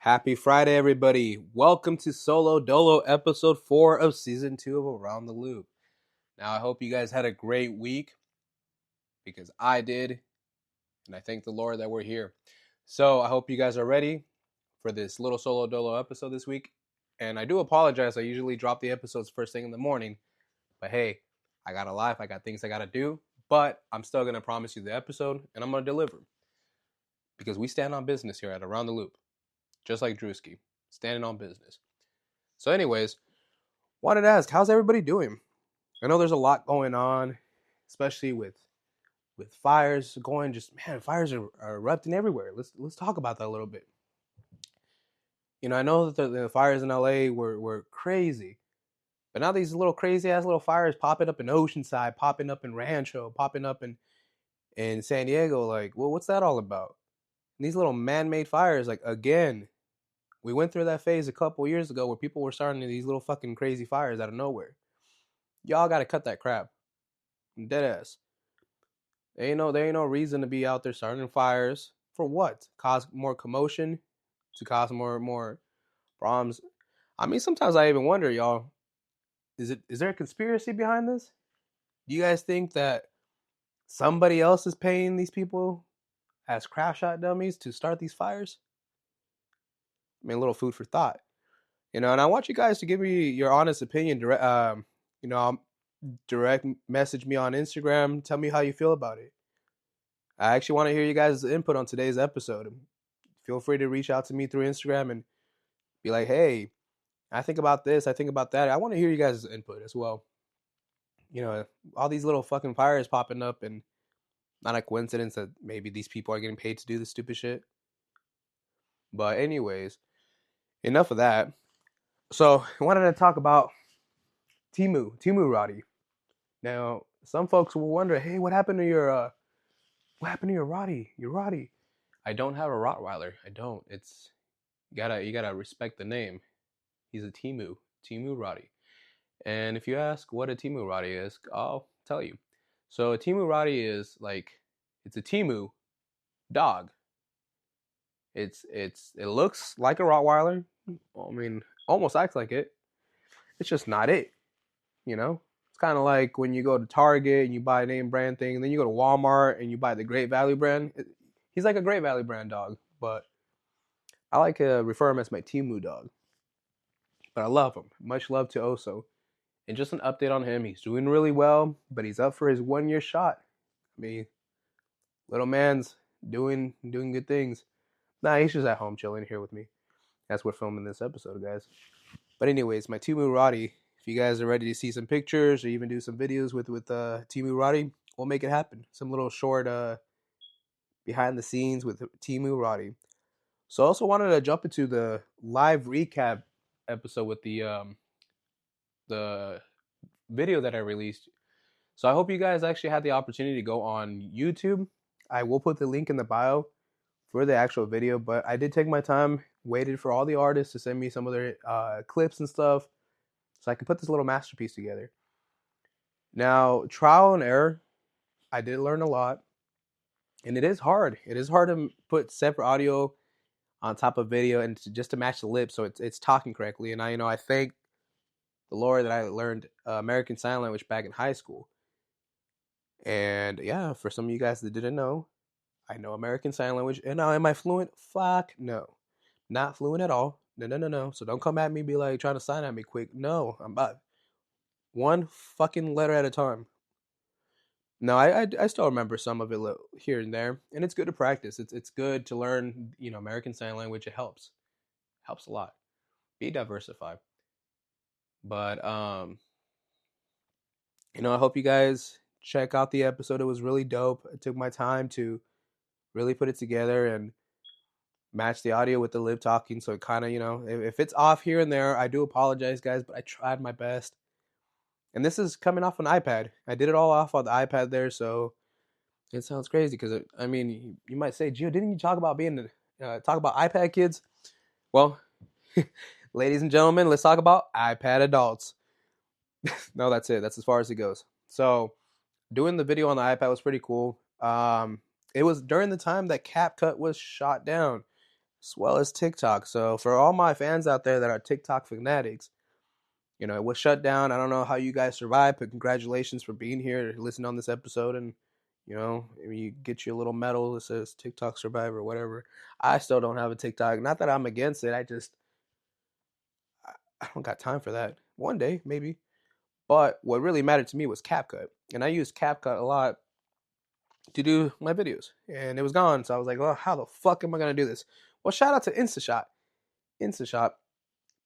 Happy Friday, everybody. Welcome to Solo Dolo episode 4 of season 2 of Around the Loop. Now, I hope you guys had a great week because I did, and I thank the Lord that we're here. So, I hope you guys are ready for this little Solo Dolo episode this week. And I do apologize. I usually drop the episodes first thing in the morning. But hey, I got a life. I got things I got to do. But I'm still going to promise you the episode, and I'm going to deliver. Because we stand on business here at Around the Loop. Just like Drewski, standing on business. So anyways, wanted to ask, how's everybody doing? I know there's a lot going on, especially with fires going. Fires are erupting everywhere. Let's talk about that a little bit. You know, I know that the fires in LA were crazy, but now these little crazy ass little fires popping up in Oceanside, popping up in Rancho, popping up in San Diego. Like, well, what's that all about? And these little man-made fires, like, again, we went through that phase a couple years ago where people were starting these little fucking crazy fires out of nowhere. Y'all gotta cut that crap. Dead ass. There ain't no reason to be out there starting fires. For what? Cause more commotion? To cause more problems? I mean, sometimes I even wonder, y'all, is there a conspiracy behind this? Do you guys think that somebody else is paying these people as crash shot dummies to start these fires? I mean, a little food for thought. And I want you guys to give me your honest opinion. Direct message me on Instagram. Tell me how you feel about it. I actually want to hear you guys' input on today's episode. Feel free to reach out to me through Instagram and be like, hey, I think about this, I think about that. I want to hear you guys' input as well. You know, all these little fucking fires popping up, and not a coincidence that maybe these people are getting paid to do this stupid shit. But anyways, enough of that. So I wanted to talk about Temu Rotti. Now, some folks will wonder, hey, what happened to your Rotti? Your Rotti. I don't have a Rottweiler. I don't. You gotta respect the name. He's a Temu Rotti. And if you ask what a Temu Rotti is, I'll tell you. So a Temu Rotti is it's a Temu dog. It looks like a Rottweiler. I mean, almost acts like it. It's just not it. You know? It's kind of like when you go to Target and you buy a name brand thing, and then you go to Walmart and you buy the Great Value brand. He's like a Great Value brand dog, but I like to refer him as my Temu dog. But I love him. Much love to Oso. And just an update on him. He's doing really well, but he's up for his 1-year shot. I mean, little man's doing good things. Nah, he's just at home chilling here with me. That's we're filming this episode, guys. But anyways, my Temu Rotti. If you guys are ready to see some pictures or even do some videos with Temu Rotti, we'll make it happen. Some little short behind the scenes with Temu Rotti. So I also wanted to jump into the live recap episode with the video that I released. So I hope you guys actually had the opportunity to go on YouTube. I will put the link in the bio for the actual video, but I did take my time, waited for all the artists to send me some of their clips and stuff so I can put this little masterpiece together. Now, trial and error, I did learn a lot, and it is hard. It is hard to put separate audio on top of video and just to match the lips so it's talking correctly. And I thank the Lord that I learned American Sign Language back in high school. And yeah, for some of you guys that didn't know, I know American Sign Language. And now, am I fluent? Fuck no. Not fluent at all. No. So don't come at me, be like trying to sign at me quick. No, I'm about one fucking letter at a time. No, I still remember some of it here and there, and it's good to practice. It's good to learn, American Sign Language. It helps a lot. Be diversified. But I hope you guys check out the episode. It was really dope. I took my time to really put it together and match the audio with the lip talking. So it kind of, if it's off here and there, I do apologize, guys, but I tried my best. And this is coming off an iPad. I did it all off on the iPad there, so it sounds crazy because, you might say, Gio, didn't you talk about talk about iPad kids? Well, ladies and gentlemen, let's talk about iPad adults. No, that's it. That's as far as it goes. So doing the video on the iPad was pretty cool. It was during the time that CapCut was shot down. as well as TikTok. So for all my fans out there that are TikTok fanatics, it was shut down. I don't know how you guys survived, but congratulations for being here to listen on this episode. And, you get your little medal that says TikTok survivor or whatever. I still don't have a TikTok. Not that I'm against it. I don't got time for that. One day, maybe. But what really mattered to me was CapCut. And I used CapCut a lot to do my videos. And it was gone. So I was like, well, how the fuck am I going to do this? Well, shout out to InstaShot. InstaShot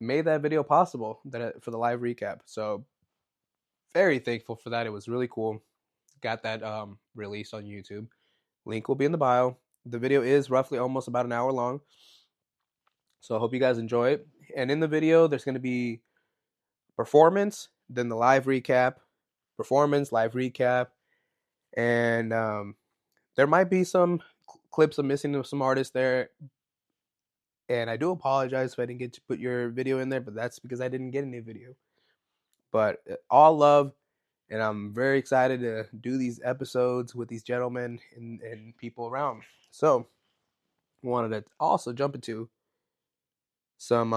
made that video possible for the live recap. So very thankful for that. It was really cool. Got that released on YouTube. Link will be in the bio. The video is roughly almost about an hour long. So I hope you guys enjoy it. And in the video, there's going to be performance, then the live recap, performance, live recap, and there might be some clips of missing some artists there. And I do apologize if I didn't get to put your video in there, but that's because I didn't get any video. But all love, and I'm very excited to do these episodes with these gentlemen and people around. So, I wanted to also jump into some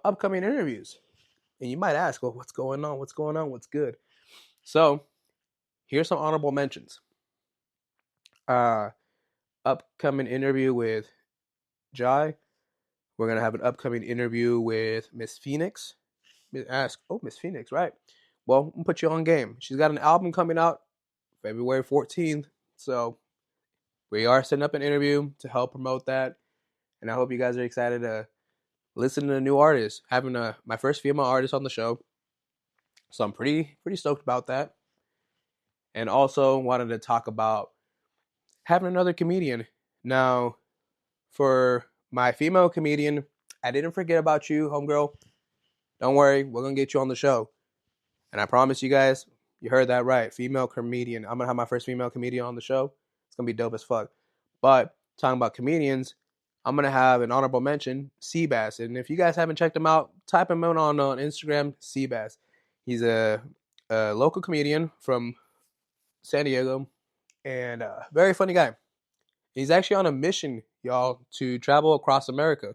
upcoming interviews. And you might ask, well, what's going on? What's going on? What's good? So, here's some honorable mentions. Upcoming interview with Jai. We're going to have an upcoming interview with Miss Phoenix. Ask, Miss Phoenix, right? Well, I'm going to put you on game. She's got an album coming out February 14th. So we are setting up an interview to help promote that. And I hope you guys are excited to listen to the new artist. Having my first female artist on the show. So I'm pretty stoked about that. And also wanted to talk about having another comedian. Now, for my female comedian, I didn't forget about you, homegirl. Don't worry, we're going to get you on the show. And I promise you guys, you heard that right. Female comedian. I'm going to have my first female comedian on the show. It's going to be dope as fuck. But talking about comedians, I'm going to have an honorable mention, Seabass. And if you guys haven't checked him out, type him in on Instagram, Seabass. He's a local comedian from San Diego and a very funny guy. He's actually on a mission, y'all, to travel across America.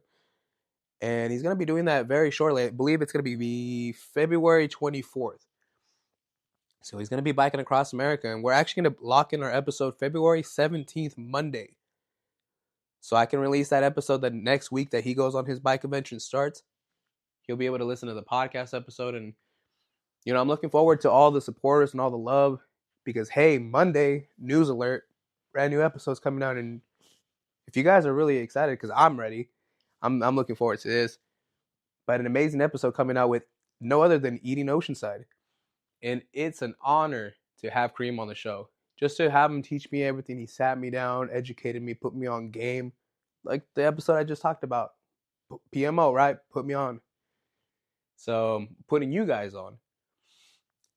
And he's going to be doing that very shortly. I believe it's going to be February 24th. So he's going to be biking across America. And we're actually going to lock in our episode February 17th, Monday. So I can release that episode the next week that he goes on his bike convention starts. He'll be able to listen to the podcast episode. And, I'm looking forward to all the supporters and all the love. Because, hey, Monday, news alert, brand new episodes coming out. And if you guys are really excited, because I'm ready, I'm looking forward to this. But an amazing episode coming out with no other than Eating Oceanside. And it's an honor to have Kareem on the show. Just to have him teach me everything. He sat me down, educated me, put me on game. Like the episode I just talked about. PMO, right? Put me on. So, putting you guys on.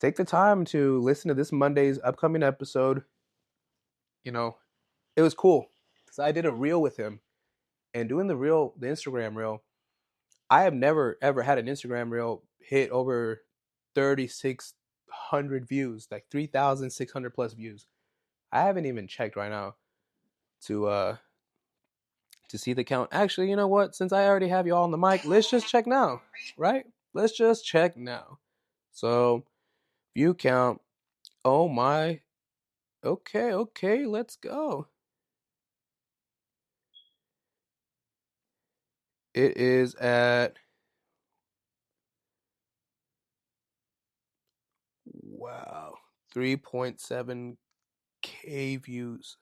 Take the time to listen to this Monday's upcoming episode. It was cool. Because I did a reel with him. And doing the Instagram reel, I have never, ever had an Instagram reel hit over 3,600 views, like 3,600 plus views. I haven't even checked right now to see the count. Actually, you know what? Since I already have you all on the mic, let's just check now, right? Let's just check now. So, view count. Oh my. Okay, let's go. It is at, wow, 3.7K views.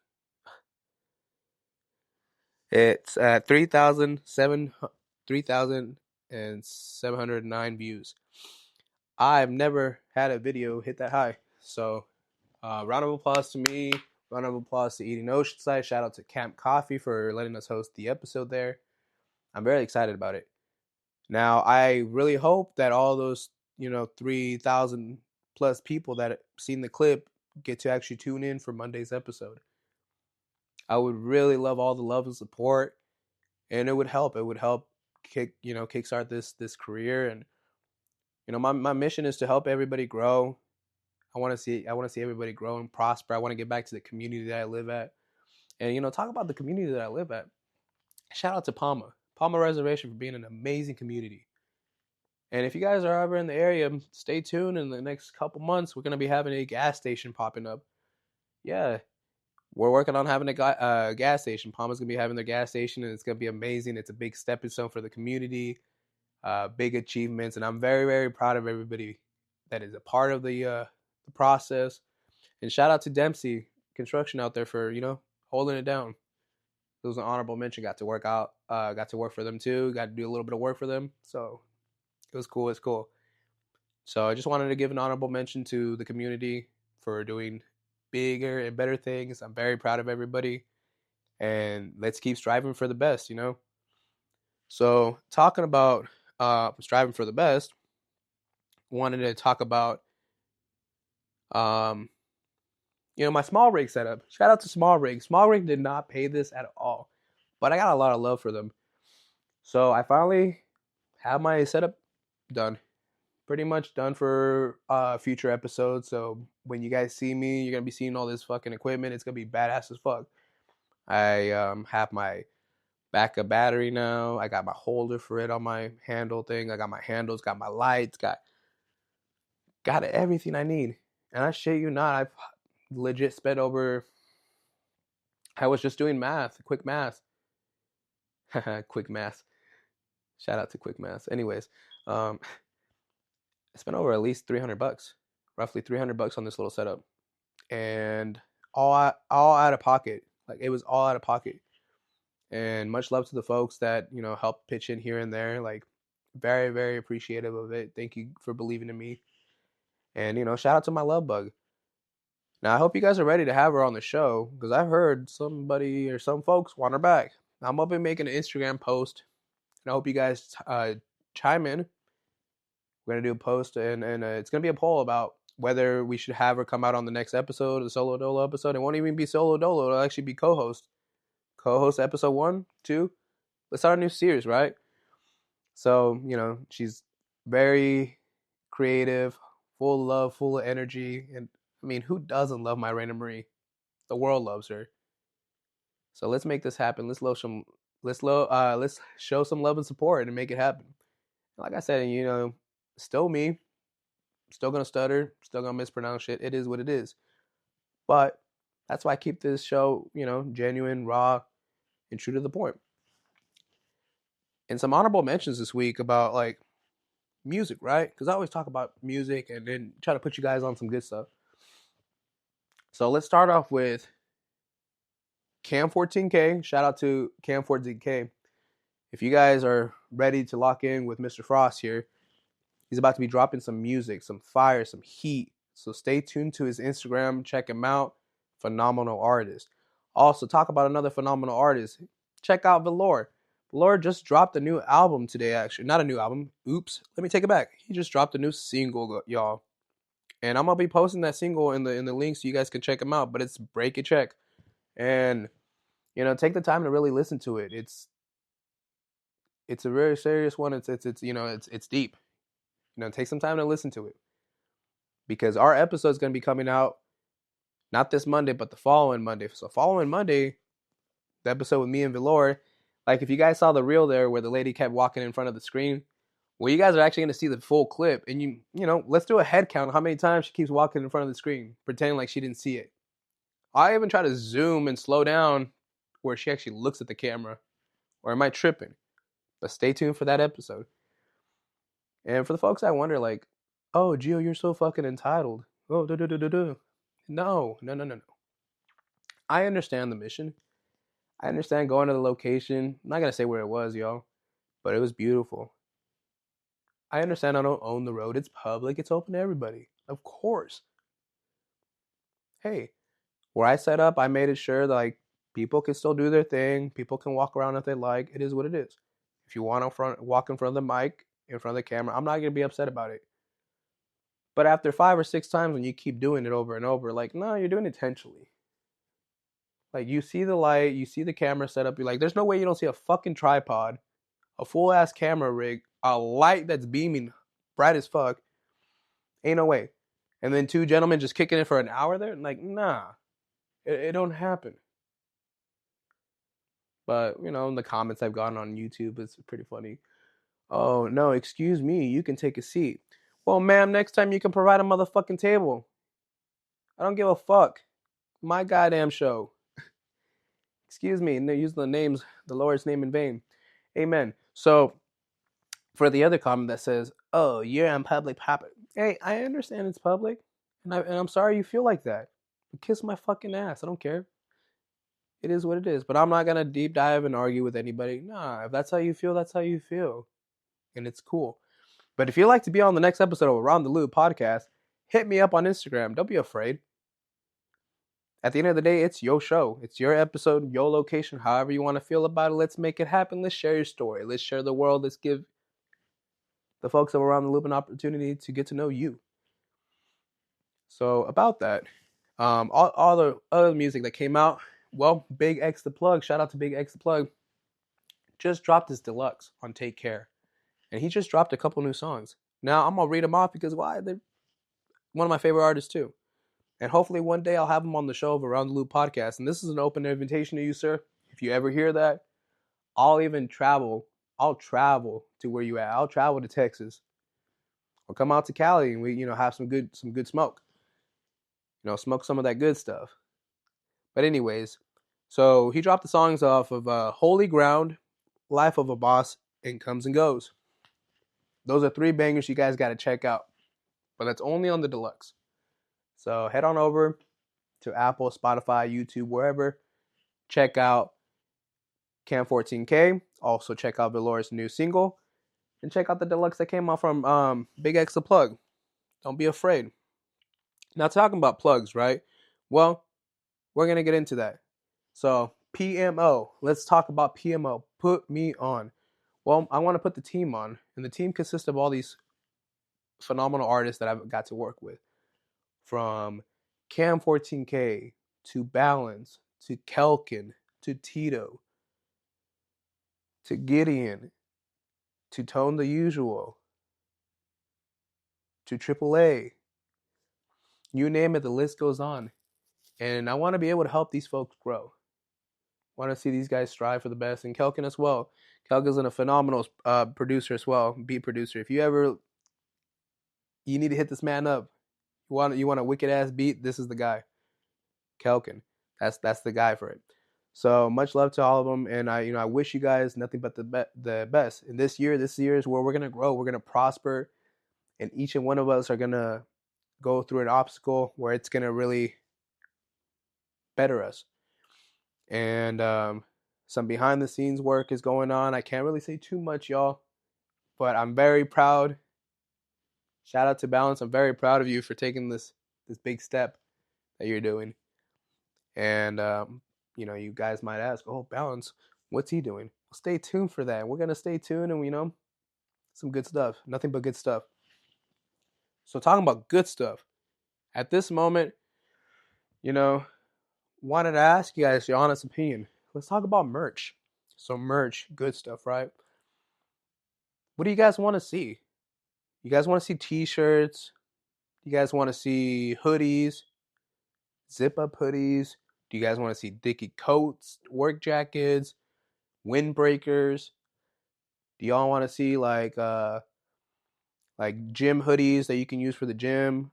It's at 3,709 views. I've never had a video hit that high. So, round of applause to me. Round of applause to Eating Oceanside. Shout out to Camp Coffee for letting us host the episode there. I'm very excited about it. Now, I really hope that all those, 3,000 plus people that have seen the clip get to actually tune in for Monday's episode. I would really love all the love and support, and it would help. It would help kickstart this career, and my mission is to help everybody grow. I want to see everybody grow and prosper. I want to get back to the community that I live at, and talk about the community that I live at. Shout out to Palma Reservation for being an amazing community. And if you guys are ever in the area, stay tuned. In the next couple months, we're gonna be having a gas station popping up. Yeah, we're working on having a gas station. Palma's gonna be having their gas station, and it's gonna be amazing. It's a big stepping stone for the community, big achievements, and I'm very, very proud of everybody that is a part of the process. And shout out to Dempsey Construction out there for holding it down. It was an honorable mention. Got to work out. Got to work for them too. Got to do a little bit of work for them. So it was cool. It's cool. So I just wanted to give an honorable mention to the community for doing bigger and better things. I'm very proud of everybody, and let's keep striving for the best. So talking about striving for the best, wanted to talk about my small rig setup. Shout out to Small Rig. Small Rig did not pay this at all, but I got a lot of love for them. So I finally have my setup done. Pretty much done for future episodes. So when you guys see me, you're gonna be seeing all this fucking equipment. It's gonna be badass as fuck. I have my backup battery now. I got my holder for it on my handle thing. I got my handles, got my lights, got everything I need. And I shit you not, I've legit spent over. I was just doing math, quick math. Quick math. Shout out to quick math. Anyways, I spent over at least $300, roughly $300 on this little setup, and all out of pocket. Like it was all out of pocket. And much love to the folks that helped pitch in here and there. Like very, very appreciative of it. Thank you for believing in me. And shout out to my love bug. Now I hope you guys are ready to have her on the show, because I've heard somebody or some folks want her back. I'm up and making an Instagram post, and I hope you guys chime in. We're gonna do a post, and it's gonna be a poll about whether we should have her come out on the next episode, the Solo Dolo episode. It won't even be Solo Dolo; it'll actually be co-host episode 1, 2. Let's start a new series, right? So she's very creative, full of love, full of energy, and I mean, who doesn't love my Raina Marie? The world loves her. So let's make this happen. Let's show some love and support and make it happen. Like I said, still me, still gonna stutter, still gonna mispronounce shit. It is what it is. But that's why I keep this show, genuine, raw, and true to the point. And some honorable mentions this week about like music, right? Because I always talk about music and then try to put you guys on some good stuff. So let's start off with Cam 14K. Shout out to Cam 14K. If you guys are ready to lock in with Mr. Frost here, he's about to be dropping some music, some fire, some heat. So stay tuned to his Instagram. Check him out. Phenomenal artist. Also, talk about another phenomenal artist. Check out Velour. Velour just dropped a new album today, actually. Not a new album. Oops. Let me take it back. He just dropped a new single, y'all. And I'm going to be posting that single in the link so you guys can check him out. But it's Break It Check. And, take the time to really listen to it. It's a very serious one. It's deep. Take some time to listen to it, because our episode is going to be coming out not this Monday, but the following Monday. So following Monday, the episode with me and Velour. Like if you guys saw the reel there where the lady kept walking in front of the screen, well, you guys are actually going to see the full clip, and let's do a head count how many times she keeps walking in front of the screen, pretending like she didn't see it. I even try to zoom and slow down where she actually looks at the camera, or am I tripping? But stay tuned for that episode. And for the folks that wonder, like, oh, Gio, you're so fucking entitled. Oh, No. I understand the mission. I understand going to the location. I'm not going to say where it was, y'all, but it was beautiful. I understand I don't own the road. It's public. It's open to everybody. Of course. Hey, where I set up, I made it sure that, like, people can still do their thing. People can walk around if they like. It is what it is. If you want to walk in front of the mic, in front of the camera, I'm not going to be upset about it. But after 5 or 6 times when you keep doing it over and over, like, no, you're doing it intentionally. Like, you see the light, you see the camera set up, you're like, there's no way you don't see a fucking tripod, a full-ass camera rig, a light that's beaming bright as fuck. Ain't no way. And then 2 gentlemen just kicking it for an hour there? Like, nah. It don't happen. But, you know, in the comments I've gotten on YouTube, it's pretty funny. Oh, no, excuse me, you can take a seat. Well, ma'am, next time you can provide a motherfucking table. I don't give a fuck. My goddamn show. Excuse me, and they're using the Lord's name in vain. Amen. So, for the other comment that says, "Oh, you're on public property." Hey, I understand it's public, and I'm sorry you feel like that. But kiss my fucking ass. I don't care. It is what it is. But I'm not gonna deep dive and argue with anybody. Nah, if that's how you feel, that's how you feel, and it's cool. But if you'd like to be on the next episode of Around the Loop podcast, hit me up on Instagram. Don't be afraid. At the end of the day, it's your show. It's your episode, your location, however you want to feel about it. Let's make it happen. Let's share your story. Let's share the world. Let's give the folks of Around the Loop an opportunity to get to know you. So about that, all the other music that came out, well, Big X the Plug, shout out to Big X the Plug, just dropped his deluxe on Take Care. And he just dropped a couple new songs. Now, I'm going to read them off because why? They're one of my favorite artists too. And hopefully one day I'll have him on the show of Around the Loop podcast. And this is an open invitation to you, sir. If you ever hear that, I'll even travel. I'll travel to where you at. I'll travel to Texas. Or come out to Cali and we, you know, have some good smoke. You know, smoke some of that good stuff. But anyways, so he dropped the songs off of Holy Ground, Life of a Boss, and Comes and Goes. Those are 3 bangers you guys got to check out. But that's only on the deluxe. So head on over to Apple, Spotify, YouTube, wherever. Check out Cam 14K. Also check out Velour's new single. And check out the deluxe that came out from Big X the Plug. Don't be afraid. Now talking about plugs, right? Well, we're going to get into that. So PMO. Let's talk about PMO. Put me on. Well, I want to put the team on. And the team consists of all these phenomenal artists that I've got to work with. From Cam 14K to Balance to Kelkin to Tito to Gideon to Tone the Usual to AAA. You name it, the list goes on. And I want to be able to help these folks grow. I want to see these guys strive for the best. And Kelkin as well. Kelkin's a phenomenal producer as well, beat producer. If you need to hit this man up, you want a wicked ass beat, this is the guy. Kelkin. That's the guy for it. So much love to all of them, and I wish you guys nothing but the best. And this year is where we're gonna grow, we're gonna prosper, and each and one of us are gonna go through an obstacle where it's gonna really better us. And some behind the scenes work is going on. I can't really say too much, y'all, but I'm very proud. Shout out to Balance. I'm very proud of you for taking this big step that you're doing. And you guys might ask, "Oh, Balance, what's he doing?" Well, stay tuned for that. We're gonna stay tuned, and some good stuff. Nothing but good stuff. So talking about good stuff, at this moment, wanted to ask you guys your honest opinion. Let's talk about merch. So merch, good stuff, right? What do you guys want to see? You guys want to see t-shirts? You guys want to see hoodies? Zip-up hoodies? Do you guys want to see dicky coats, work jackets, windbreakers? Do y'all want to see like gym hoodies that you can use for the gym,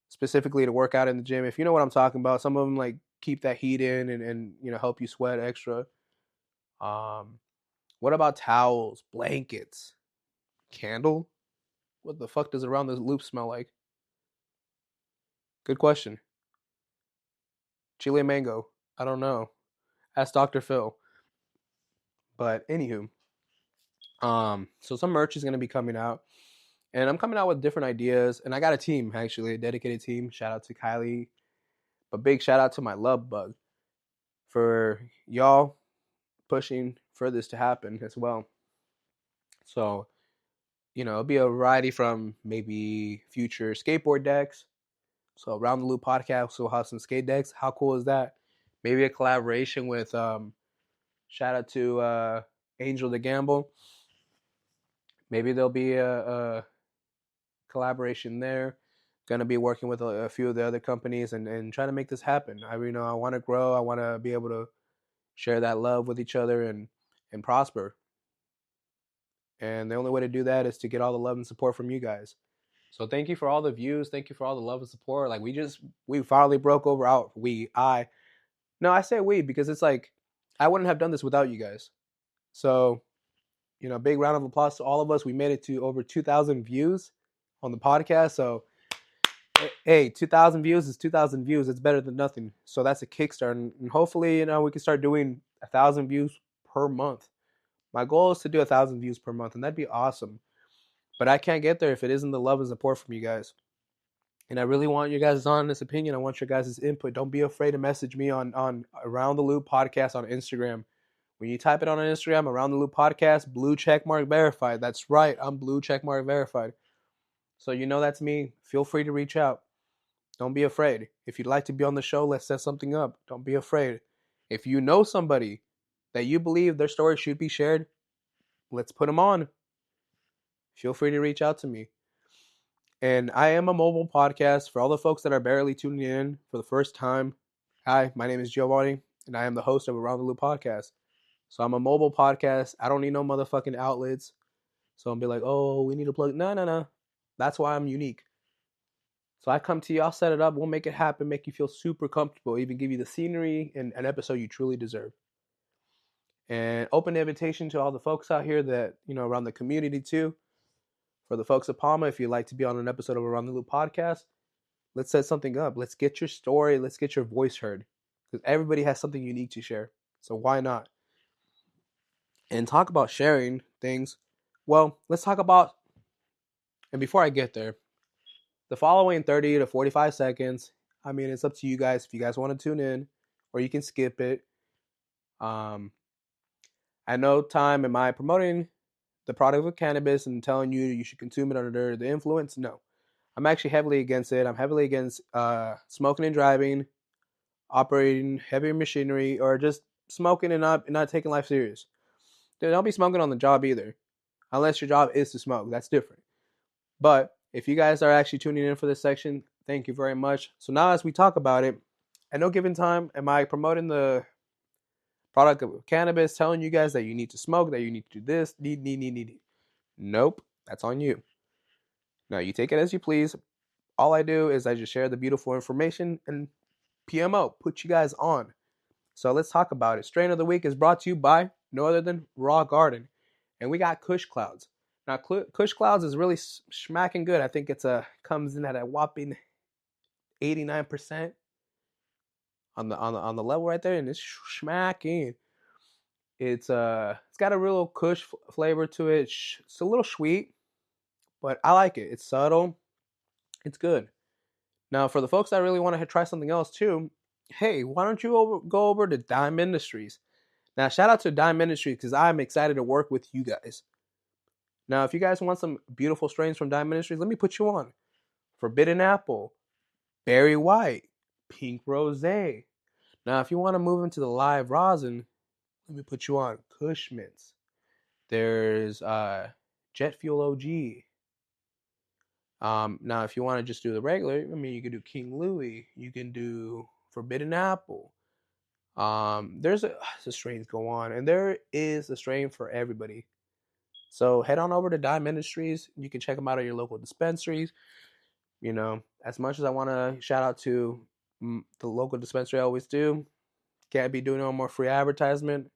specifically to work out in the gym? If you know what I'm talking about, some of them like keep that heat in and help you sweat extra. What about towels, blankets, candle? What the fuck does Around the Loop smell like? Good question. Chile and mango. I don't know. Ask Dr. Phil. But anywho, so some merch is gonna be coming out, and I'm coming out with different ideas. And I got a team, actually, a dedicated team. Shout out to Kylie, but big shout out to my love bug for y'all pushing for this to happen as well. So, it'll be a variety from maybe future skateboard decks. So Around the Loop podcast will have some skate decks. How cool is that? Maybe a collaboration with shout out to Angel the Gamble. Maybe there'll be a collaboration there. Gonna be working with a few of the other companies and trying to make this happen. I want to grow. I want to be able to share that love with each other, and prosper. And the only way to do that is to get all the love and support from you guys. So thank you for all the views. Thank you for all the love and support. Like we finally broke over out. No, I say we because it's like I wouldn't have done this without you guys. So, big round of applause to all of us. We made it to over 2,000 views on the podcast. So, hey, 2,000 views is 2,000 views. It's better than nothing. So that's a kickstart, and hopefully, we can start doing 1,000 views per month. My goal is to do 1,000 views per month, and that'd be awesome. But I can't get there if it isn't the love and support from you guys. And I really want your guys' honest opinion. I want your guys' input. Don't be afraid to message me on Around the Loop Podcast on Instagram. When you type it on Instagram, Around the Loop Podcast, blue checkmark verified. That's right, I'm blue checkmark verified. So that's me. Feel free to reach out. Don't be afraid. If you'd like to be on the show, let's set something up. Don't be afraid. If you know somebody that you believe their story should be shared, let's put them on. Feel free to reach out to me. And I am a mobile podcast for all the folks that are barely tuning in for the first time. Hi, my name is Giovanni, and I am the host of Around the Loop Podcast. So I'm a mobile podcast. I don't need no motherfucking outlets. So I'll be like, oh, we need to plug. No. That's why I'm unique. So I come to you, I'll set it up, we'll make it happen, make you feel super comfortable, even give you the scenery and an episode you truly deserve. And open invitation to all the folks out here that, around the community too. For the folks at Palma, if you'd like to be on an episode of Around the Loop Podcast, let's set something up. Let's get your story, let's get your voice heard. Because everybody has something unique to share. So why not? And talk about sharing things. Well, let's talk about, and before I get there, the following 30 to 45 seconds, it's up to you guys if you guys want to tune in, or you can skip it. At no time am I promoting the product of cannabis and telling you should consume it under the influence. No. I'm actually heavily against it. I'm heavily against smoking and driving, operating heavy machinery, or just smoking and not taking life serious. Don't be smoking on the job either, unless your job is to smoke. That's different. But if you guys are actually tuning in for this section, thank you very much. So now as we talk about it, at no given time am I promoting the product of cannabis, telling you guys that you need to smoke, that you need to do this, need. Nope, that's on you. Now you take it as you please. All I do is I just share the beautiful information and PMO, put you guys on. So let's talk about it. Strain of the week is brought to you by no other than Raw Garden. And we got Kush Clouds. Now, Kush Clouds is really smacking good. I think comes in at a whopping 89% on the level right there, and it's smacking. It's got a real Kush flavor to it. It's a little sweet, but I like it. It's subtle. It's good. Now, for the folks that really want to try something else too, hey, why don't you go over to Dime Industries? Now, shout out to Dime Industries because I'm excited to work with you guys. Now, if you guys want some beautiful strains from Dime Industries, let me put you on. Forbidden Apple, Berry White, Pink Rosé. Now, if you want to move into the live rosin, let me put you on Kush Mints. There's Jet Fuel OG. Now, if you want to just do the regular, you can do King Louis. You can do Forbidden Apple. There's the strains go on, and there is a strain for everybody. So head on over to Dime Industries. You can check them out at your local dispensaries. As much as I want to shout out to the local dispensary, I always do. Can't be doing no more free advertisement.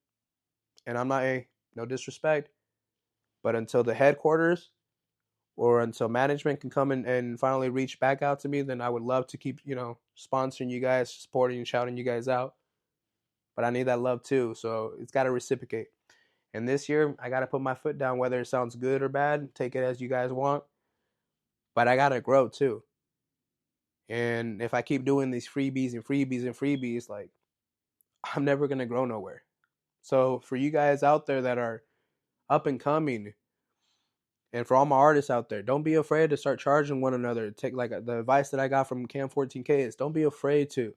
And I'm not no disrespect, but until the headquarters or until management can come and finally reach back out to me, then I would love to keep, sponsoring you guys, supporting and shouting you guys out. But I need that love too, so it's got to reciprocate. And this year, I got to put my foot down, whether it sounds good or bad. Take it as you guys want. But I got to grow too. And if I keep doing these freebies, like, I'm never going to grow nowhere. So for you guys out there that are up and coming, and for all my artists out there, don't be afraid to start charging one another. Take like the advice that I got from Cam 14K is don't be afraid to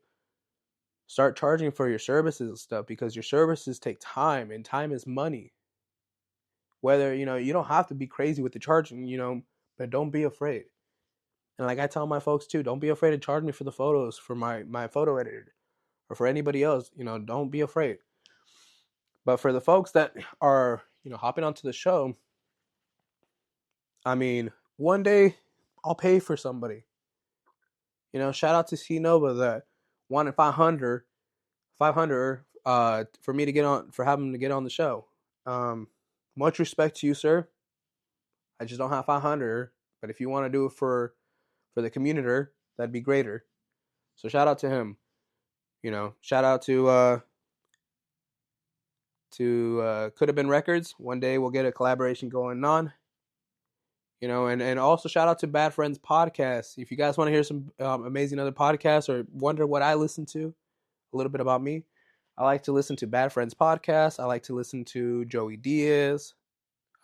start charging for your services and stuff, because your services take time, and time is money. Whether, you don't have to be crazy with the charging, but don't be afraid. And like I tell my folks too, don't be afraid to charge me for the photos, for my photo editor, or for anybody else, don't be afraid. But for the folks that are, hopping onto the show, I mean, one day I'll pay for somebody. Shout out to C Nova that wanted 500 for me to get on, for having to get on the show. Much respect to you, sir. I just don't have 500, but if you want to do it for the community, that'd be greater. So shout out to him. Shout out to Could Have Been Records. One day we'll get a collaboration going on. And also shout out to Bad Friends Podcast. If you guys want to hear some amazing other podcasts or wonder what I listen to, a little bit about me, I like to listen to Bad Friends Podcast. I like to listen to Joey Diaz.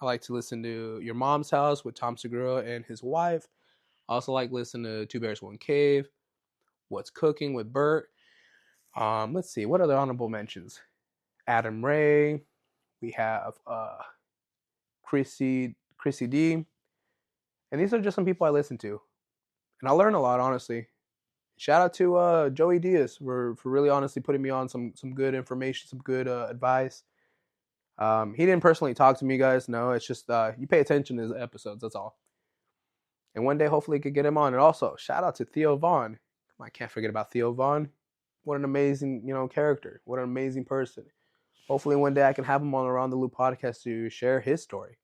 I like to listen to Your Mom's House with Tom Segura and his wife. I also like listening to Two Bears, One Cave, What's Cooking with Bert. Let's see, what other honorable mentions? Adam Ray. We have Chrissy D. And these are just some people I listen to. And I learn a lot, honestly. Shout out to Joey Diaz for really honestly putting me on some good information, some good advice. He didn't personally talk to me, guys. No, it's just you pay attention to his episodes, that's all. And one day, hopefully, I could get him on. And also, shout out to Theo Vaughn. I can't forget about Theo Vaughn. What an amazing, character. What an amazing person. Hopefully, one day I can have him on Around the Loop podcast to share his story.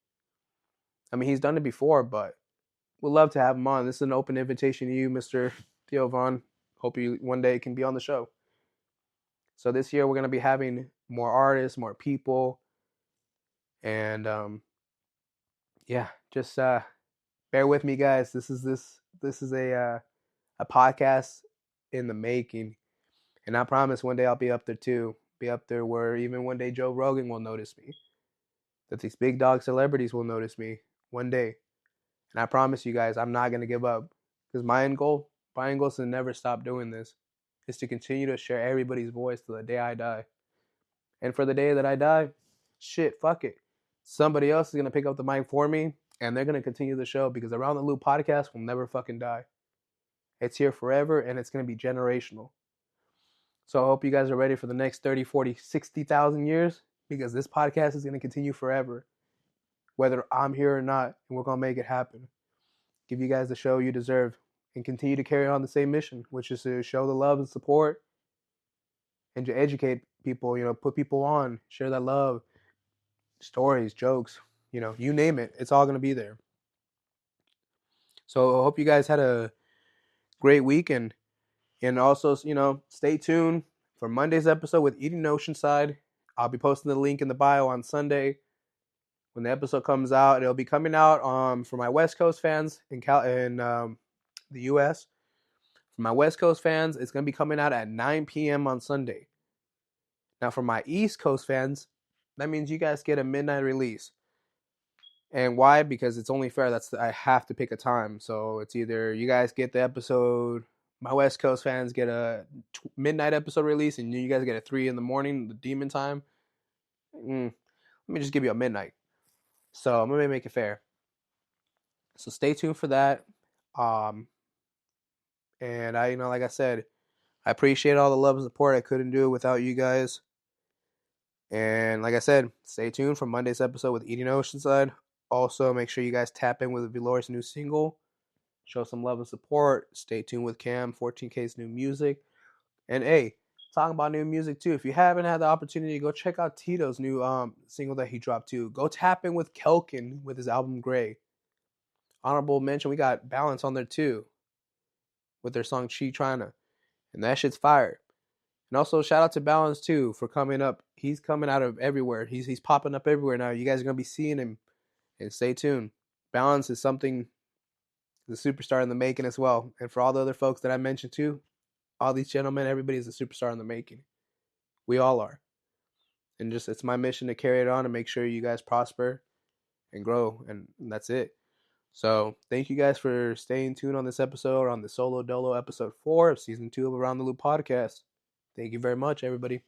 I mean, he's done it before, but we'd love to have him on. This is an open invitation to you, Mr. Theo Vaughn. Hope you one day can be on the show. So this year, we're going to be having more artists, more people. And, just bear with me, guys. This is a podcast in the making, and I promise one day I'll be up there too. Be up there where even one day Joe Rogan will notice me. That these big dog celebrities will notice me one day, and I promise you guys, I'm not gonna give up because my end goal is to never stop doing this. Is to continue to share everybody's voice till the day I die, and for the day that I die, shit, fuck it. Somebody else is gonna pick up the mic for me. And they're going to continue the show because Around the Loop podcast will never fucking die. It's here forever and it's going to be generational. So I hope you guys are ready for the next 30, 40, 60,000 years because this podcast is going to continue forever. Whether I'm here or not, and we're going to make it happen. Give you guys the show you deserve and continue to carry on the same mission, which is to show the love and support and to educate people, put people on, share that love, stories, jokes. You name it, it's all going to be there. So I hope you guys had a great week and also, stay tuned for Monday's episode with Eating Oceanside. I'll be posting the link in the bio on Sunday when the episode comes out. It'll be coming out for my West Coast fans in the US. For my West Coast fans, it's going to be coming out at 9 p.m. on Sunday. Now for my East Coast fans, that means you guys get a midnight release. And why? Because it's only fair. I have to pick a time. So it's either you guys get the episode, my West Coast fans get a midnight episode release, and you guys get a 3 a.m, the demon time. Let me just give you a midnight. So I'm going to make it fair. So stay tuned for that. And I, like I said, I appreciate all the love and support. I couldn't do it without you guys. And like I said, stay tuned for Monday's episode with Eating Oceanside. Also, make sure you guys tap in with Velour's new single. Show some love and support. Stay tuned with Cam, 14K's new music. And hey, talking about new music too. If you haven't had the opportunity, go check out Tito's new single that he dropped too. Go tap in with Kelkin with his album Gray. Honorable mention, we got Balance on there too with their song Chi China. And that shit's fire. And also shout out to Balance too for coming up. He's coming out of everywhere. He's popping up everywhere now. You guys are going to be seeing him. And stay tuned. Balance is something, the superstar in the making as well. And for all the other folks that I mentioned too, all these gentlemen, everybody's a superstar in the making. We all are. And just it's my mission to carry it on and make sure you guys prosper and grow. And that's it. So thank you guys for staying tuned on this episode, on the Solo Dolo episode 4 of season 2 of Around the Loop podcast. Thank you very much, everybody.